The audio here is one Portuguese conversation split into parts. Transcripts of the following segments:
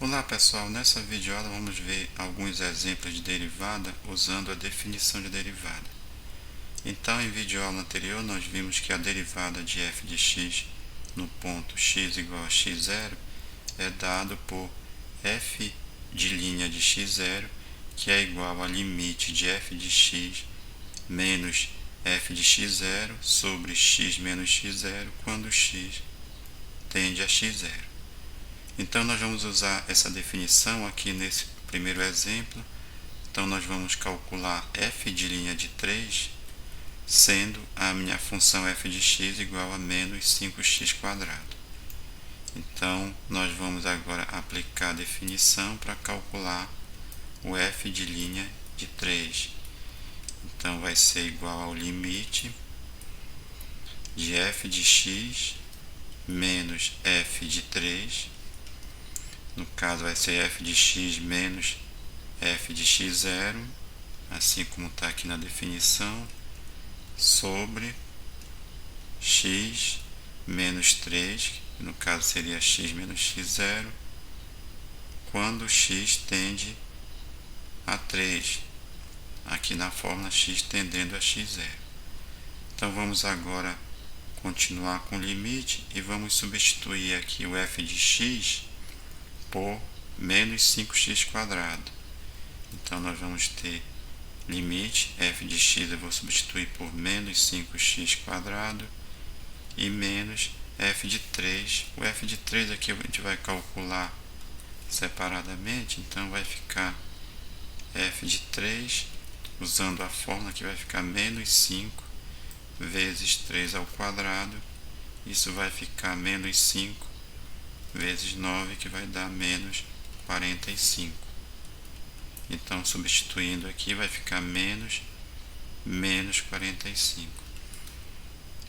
Olá pessoal, nessa videoaula vamos ver alguns exemplos de derivada usando a definição de derivada. Então, em videoaula anterior nós vimos que a derivada de f de x no ponto x igual a x0 é dado por f de linha de x0, que é igual a limite de f de x menos f de x0 sobre x menos x0 quando x tende a x0. Então, nós vamos usar essa definição aqui nesse primeiro exemplo. Então, nós vamos calcular f de linha de 3, sendo a minha função f de x igual a menos 5x². Então, nós vamos agora aplicar a definição para calcular o f de linha de 3. Então, vai ser igual ao limite de f de x menos f de 3. No caso, vai ser f de x menos f de x0, assim como está aqui na definição, sobre x menos 3, que no caso seria x menos x0, quando x tende a 3, aqui na fórmula x tendendo a x0. Então, vamos agora continuar com o limite e vamos substituir aqui o f de x por menos 5x². Então, nós vamos ter limite f de x, eu vou substituir por menos 5x² e menos f de 3. O f de 3 aqui a gente vai calcular separadamente, então vai ficar f de 3, usando a fórmula que vai ficar menos 5 vezes 3 ao quadrado. Isso vai ficar menos 5 vezes 9, que vai dar menos 45. Então, substituindo aqui, vai ficar menos 45.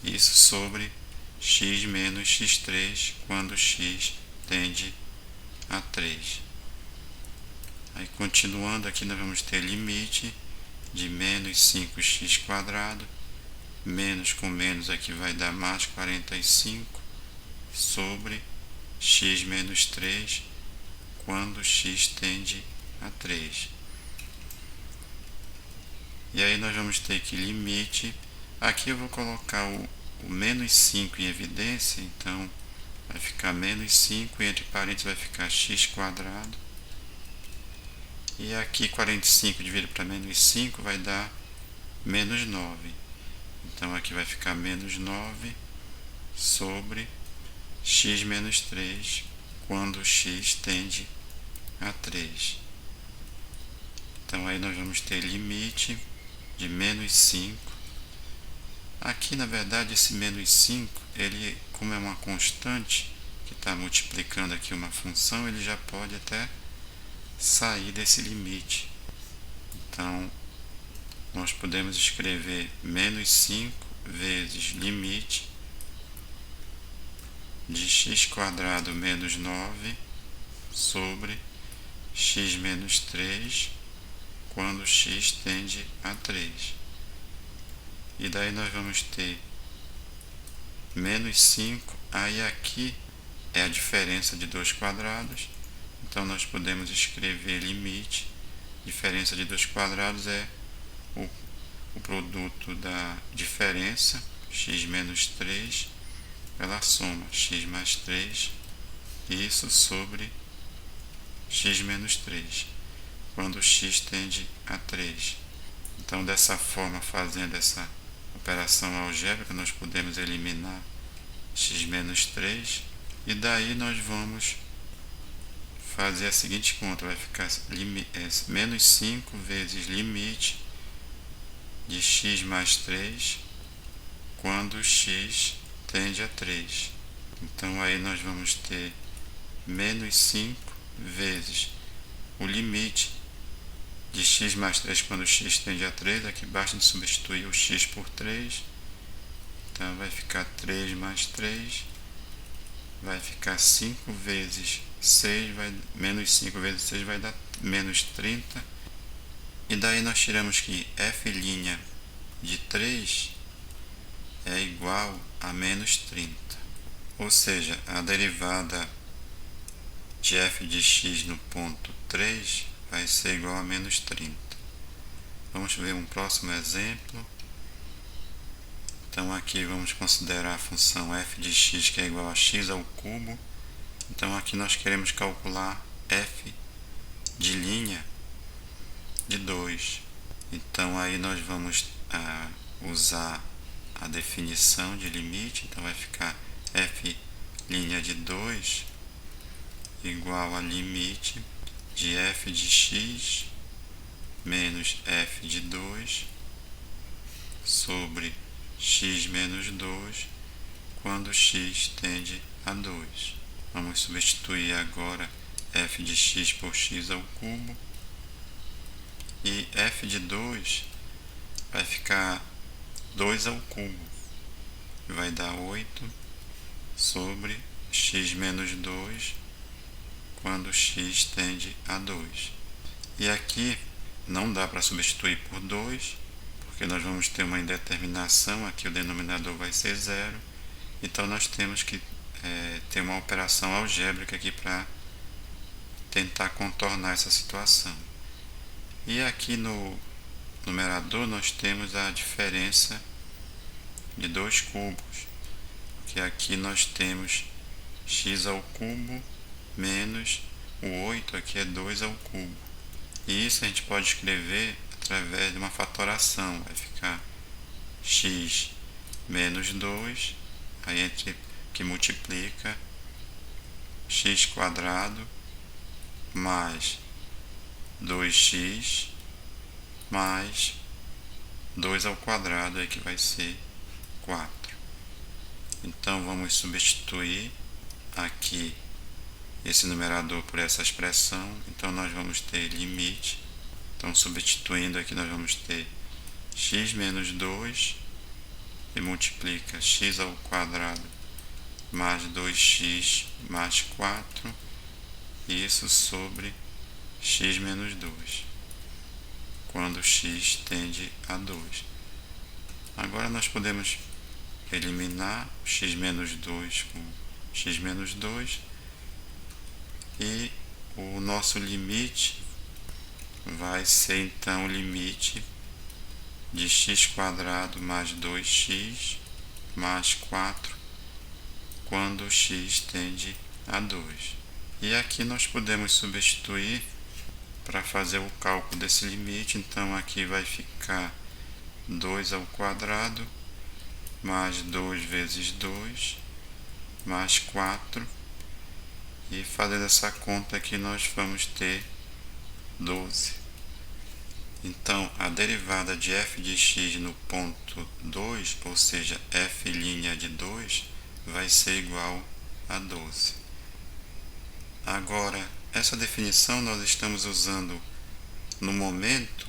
Isso sobre x menos x3, quando x tende a 3. Aí, continuando aqui, nós vamos ter limite de menos 5x², menos com menos aqui vai dar mais 45, sobre x menos 3, quando x tende a 3. E aí nós vamos ter que limite, aqui eu vou colocar o menos 5 em evidência, então vai ficar menos 5, e entre parênteses vai ficar x², e aqui 45 dividido para menos 5 vai dar menos 9. Então aqui vai ficar menos 9 sobre x menos 3, quando x tende a 3. Então, aí nós vamos ter limite de menos 5. Aqui, na verdade, esse menos 5, ele, como é uma constante, que está multiplicando aqui uma função, ele já pode até sair desse limite. Então, nós podemos escrever menos 5 vezes limite de x² menos 9 sobre x menos 3, quando x tende a 3. E daí nós vamos ter menos 5, aí aqui é a diferença de dois quadrados, então nós podemos escrever limite, diferença de dois quadrados é o produto da diferença, x menos 3, ela soma x mais 3, isso sobre x menos 3, quando x tende a 3. Então, dessa forma, fazendo essa operação algébrica, nós podemos eliminar x menos 3, e daí nós vamos fazer a seguinte conta, vai ficar menos 5 vezes limite de x mais 3, quando x tende a 3. Então, aí nós vamos ter menos 5 vezes o limite de x mais 3 quando x tende a 3. Aqui basta substituir o x por 3. Então, vai ficar 3 mais 3. Vai ficar 5 vezes 6. Menos 5 vezes 6 vai dar menos 30. E daí nós tiramos que f' de 3 é igual a menos 30. Ou seja, a derivada de f de x no ponto 3 vai ser igual a menos 30. Vamos ver um próximo exemplo. Então aqui vamos considerar a função f de x que é igual a x ao cubo. Então aqui nós queremos calcular f de linha de 2. Então aí nós vamos usar a definição de limite. Então vai ficar f' de 2 igual a limite de f de x menos f de 2 sobre x menos 2 quando x tende a 2. Vamos substituir agora f de x por x ao cubo. E f de 2 vai ficar 2 ao cubo. Vai dar 8 sobre x menos 2 quando x tende a 2. E aqui não dá para substituir por 2, porque nós vamos ter uma indeterminação, aqui o denominador vai ser 0. Então nós temos que ter uma operação algébrica aqui para tentar contornar essa situação. E aqui no numerador nós temos a diferença de 2 cubos, que aqui nós temos x ao cubo menos o 8, aqui é 2 ao cubo. E isso a gente pode escrever através de uma fatoração, vai ficar x menos 2, aí entre que multiplica x quadrado mais 2x mais 2 ao quadrado, aí que vai ser 4. Então vamos substituir aqui esse numerador por essa expressão. Então nós vamos ter limite. Então substituindo aqui nós vamos ter x menos 2 e multiplica x ao quadrado mais 2x mais 4, isso sobre x menos 2, quando x tende a 2. Agora nós podemos eliminar x menos 2 com x menos 2 e o nosso limite vai ser então o limite de x quadrado mais 2x mais 4 quando x tende a 2. E aqui nós podemos substituir para fazer o cálculo desse limite. Então aqui vai ficar 2 ao quadrado mais 2 vezes 2 mais 4, e fazendo essa conta aqui nós vamos ter 12. Então a derivada de f de x no ponto 2, ou seja, f' de 2, vai ser igual a 12. Agora, essa definição nós estamos usando no momento,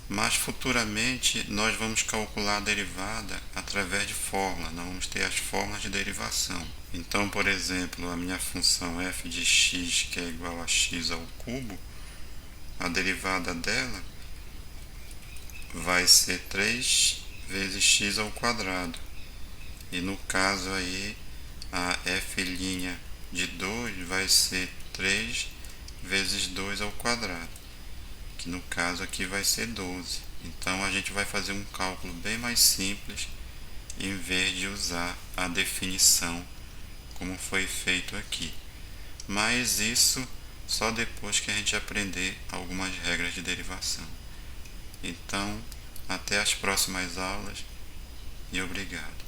mas futuramente nós vamos calcular a derivada através de fórmula, nós vamos ter as fórmulas de derivação. Então, por exemplo, a minha função f de x, que é igual a x ao cubo, a derivada dela vai ser 3 vezes x ao quadrado. E no caso aí, a f' de 2 vai ser 3 vezes 2 ao quadrado, que no caso aqui vai ser 12. Então a gente vai fazer um cálculo bem mais simples, em vez de usar a definição como foi feito aqui. Mas isso só depois que a gente aprender algumas regras de derivação. Então, até as próximas aulas e obrigado.